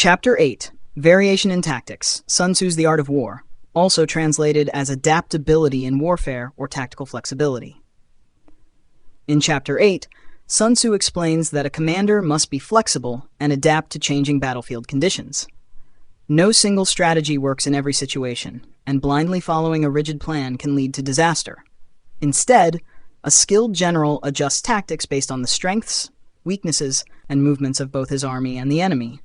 Chapter 8. Variation in Tactics. Sun Tzu's The Art of War, also translated as adaptability in warfare or tactical flexibility. In Chapter 8, Sun Tzu explains that a commander must be flexible and adapt to changing battlefield conditions. No single strategy works in every situation, and blindly following a rigid plan can lead to disaster. Instead, a skilled general adjusts tactics based on the strengths, weaknesses, and movements of both his army and the enemy.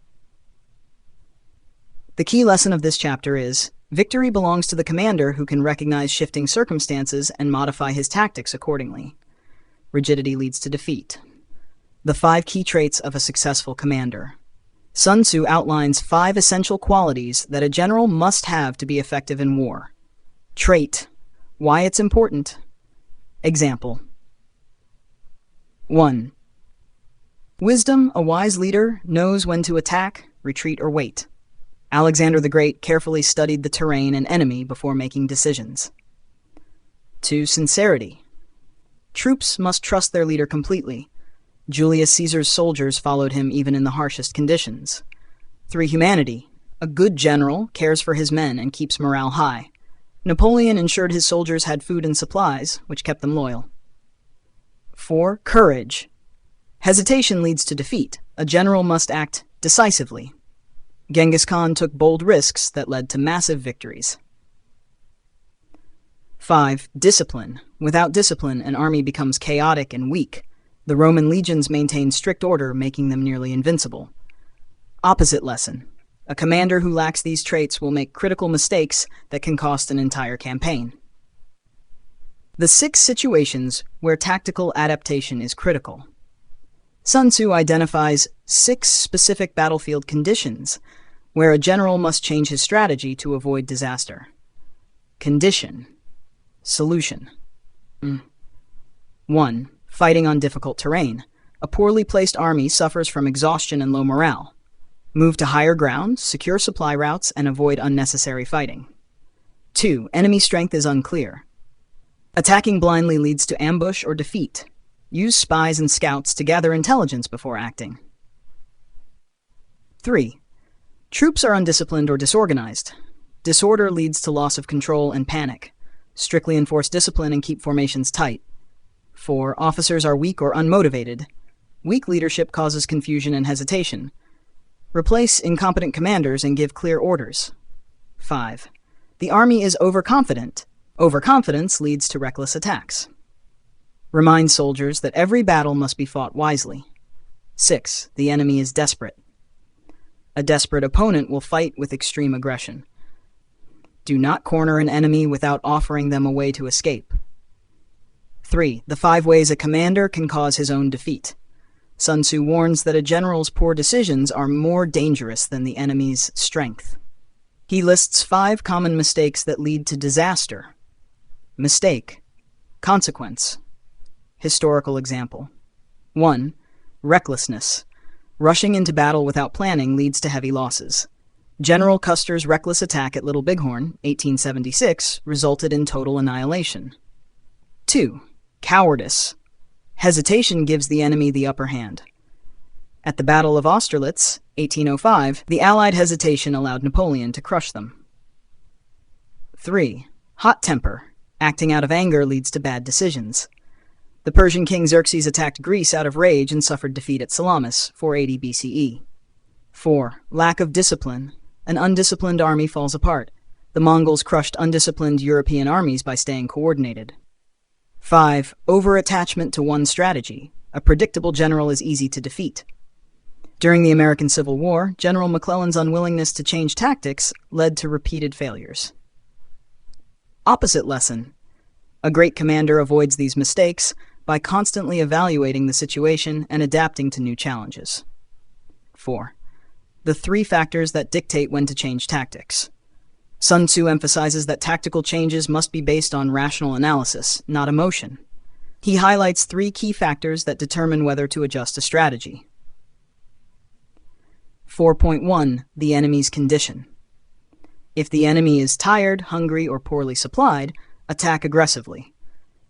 The key lesson of this chapter is, victory belongs to the commander who can recognize shifting circumstances and modify his tactics accordingly. Rigidity leads to defeat. The 5 key traits of a successful commander. Sun Tzu outlines 5 essential qualities that a general must have to be effective in war. Trait. Why it's important. Example. 1. Wisdom. A wise leader knows when to attack, retreat, or wait. Alexander the Great carefully studied the terrain and enemy before making decisions. 2. Sincerity. Troops must trust their leader completely. Julius Caesar's soldiers followed him even in the harshest conditions. 3. Humanity. A good general cares for his men and keeps morale high. Napoleon ensured his soldiers had food and supplies, which kept them loyal. 4. Courage. Hesitation leads to defeat. A general must act decisively. Genghis Khan took bold risks that led to massive victories. 5. Discipline. Without discipline, an army becomes chaotic and weak. The Roman legions maintained strict order, making them nearly invincible. Opposite lesson. A commander who lacks these traits will make critical mistakes that can cost an entire campaign. The 6 situations where tactical adaptation is critical. Sun Tzu identifies 6 specific battlefield conditions where a general must change his strategy to avoid disaster. Condition. Solution. 1. Fighting on difficult terrain. A poorly placed army suffers from exhaustion and low morale. Move to higher ground, secure supply routes, and avoid unnecessary fighting. 2. Enemy strength is unclear. Attacking blindly leads to ambush or defeat. Use spies and scouts to gather intelligence before acting. 3. Troops are undisciplined or disorganized. Disorder leads to loss of control and panic. Strictly enforce discipline and keep formations tight. 4. Officers are weak or unmotivated. Weak leadership causes confusion and hesitation. Replace incompetent commanders and give clear orders. 5. The army is overconfident. Overconfidence leads to reckless attacks. Remind soldiers that every battle must be fought wisely. 6. The enemy is desperate. A desperate opponent will fight with extreme aggression. Do not corner an enemy without offering them a way to escape. 3. The 5 ways a commander can cause his own defeat. Sun Tzu warns that a general's poor decisions are more dangerous than the enemy's strength. He lists 5 common mistakes that lead to disaster. Mistake. Consequence. Historical example. 1. Recklessness. Rushing into battle without planning leads to heavy losses. General Custer's reckless attack at Little Bighorn, 1876, resulted in total annihilation. 2. Cowardice. Hesitation gives the enemy the upper hand. At the Battle of Austerlitz, 1805, the Allied hesitation allowed Napoleon to crush them. 3. Hot temper. Acting out of anger leads to bad decisions. The Persian king Xerxes attacked Greece out of rage and suffered defeat at Salamis, 480 BCE. 4. Lack of discipline. An undisciplined army falls apart. The Mongols crushed undisciplined European armies by staying coordinated. 5. Over-attachment to one strategy. A predictable general is easy to defeat. During the American Civil War, General McClellan's unwillingness to change tactics led to repeated failures. Opposite lesson. A great commander avoids these mistakes by constantly evaluating the situation and adapting to new challenges. 4. The 3 factors that dictate when to change tactics. Sun Tzu emphasizes that tactical changes must be based on rational analysis, not emotion. He highlights 3 key factors that determine whether to adjust a strategy. 4.1. The enemy's condition. If the enemy is tired, hungry, or poorly supplied, attack aggressively.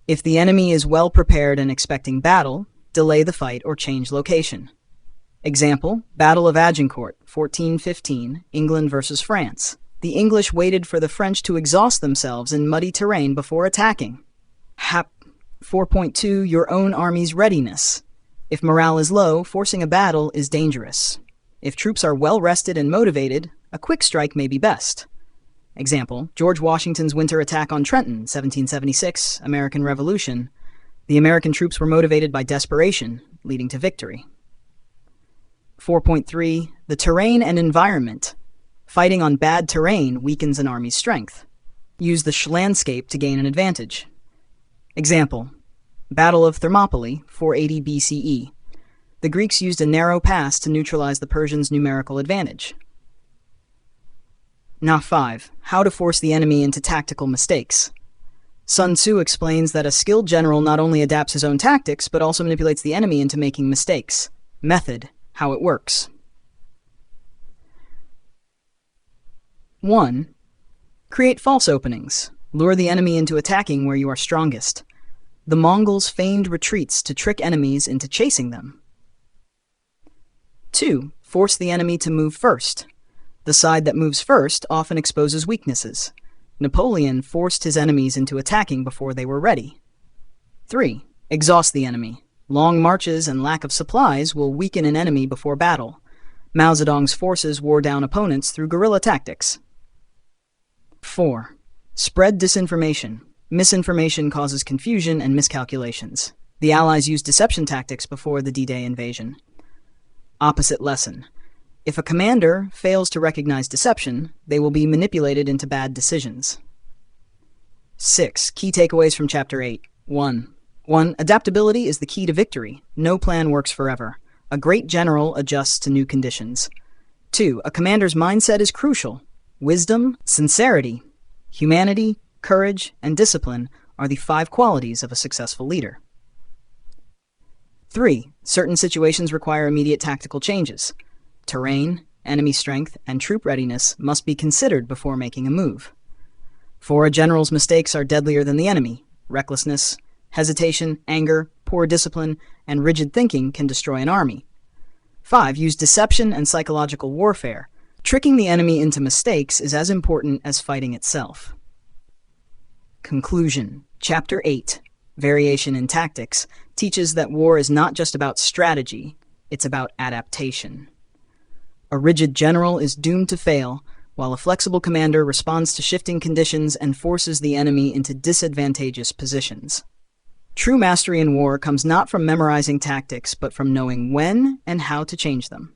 If the enemy is well prepared and expecting battle, delay the fight or change location. Example, Battle of Agincourt, 1415, England versus France. The English waited for the French to exhaust themselves in muddy terrain before attacking. 4.2 Your own army's readiness. If morale is low, forcing a battle is dangerous. If troops are well rested and motivated, a quick strike may be best. Example, George Washington's winter attack on Trenton, 1776, American Revolution. The American troops were motivated by desperation, leading to victory. 4.3 The terrain and environment. Fighting on bad terrain weakens an army's strength. Use the landscape to gain an advantage. Example, Battle of Thermopylae, 480 BCE. The Greeks used a narrow pass to neutralize the Persians' numerical advantage. 5. How to force the enemy into tactical mistakes. Sun Tzu explains that a skilled general not only adapts his own tactics, but also manipulates the enemy into making mistakes. Method, how it works. 1. Create false openings. Lure the enemy into attacking where you are strongest. The Mongols feigned retreats to trick enemies into chasing them. 2. Force the enemy to move first. The side that moves first often exposes weaknesses. Napoleon forced his enemies into attacking before they were ready. 3. Exhaust the enemy. Long marches and lack of supplies will weaken an enemy before battle. Mao Zedong's forces wore down opponents through guerrilla tactics. 4. Spread disinformation. Misinformation causes confusion and miscalculations. The Allies used deception tactics before the D-Day invasion. Opposite lesson. If a commander fails to recognize deception, they will be manipulated into bad decisions. 6. Key takeaways from Chapter 8. 1. Adaptability is the key to victory. No plan works forever. A great general adjusts to new conditions. 2. A commander's mindset is crucial. Wisdom, sincerity, humanity, courage, and discipline are the 5 qualities of a successful leader. 3. Certain situations require immediate tactical changes. Terrain, enemy strength, and troop readiness must be considered before making a move. 4. A general's mistakes are deadlier than the enemy. Recklessness, hesitation, anger, poor discipline, and rigid thinking can destroy an army. 5. Use deception and psychological warfare. Tricking the enemy into mistakes is as important as fighting itself. Conclusion. Chapter 8, Variation in Tactics, teaches that war is not just about strategy, it's about adaptation. A rigid general is doomed to fail, while a flexible commander responds to shifting conditions and forces the enemy into disadvantageous positions. True mastery in war comes not from memorizing tactics, but from knowing when and how to change them.